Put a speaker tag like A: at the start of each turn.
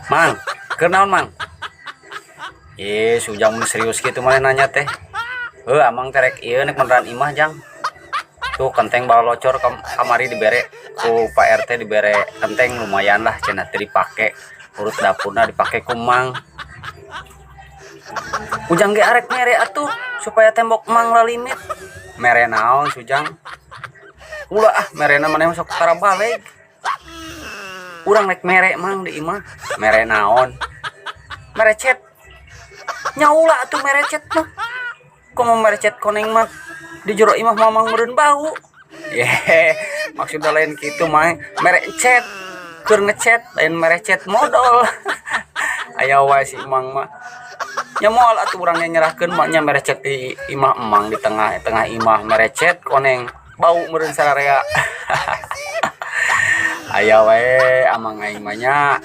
A: Mang, kenaon mang? Sujang mun serius gitu mana nanya teh. Amang terek iya nek beneran imah jang. Tuh kenteng bawa locor kamari dibere ku Pak RT dibere kenteng lumayan lah cenah teh dipake. Urut dapurna dipake ku mang. Ujang ge arek mere atuh supaya tembok mang lalimit. Mere naon sujang? Ulah merena maneh sok karabalik. Urang rek mere mang di imah. Mere naon? Mere cet. Nyaula atuh mere cet mah. Komo mere cet koneng mah di jero imah mamang meureun bau. Maksudnya lain kitu mah. Mere cet. Keur ngecet lain mere cet modal. Aya wae si imang mah. Nya moal atuh urang nyerahkeun mah nya mere cet di imah emang di tengah imah mere cet koneng bau meureun sararea. Aya wae amang aing mah nya.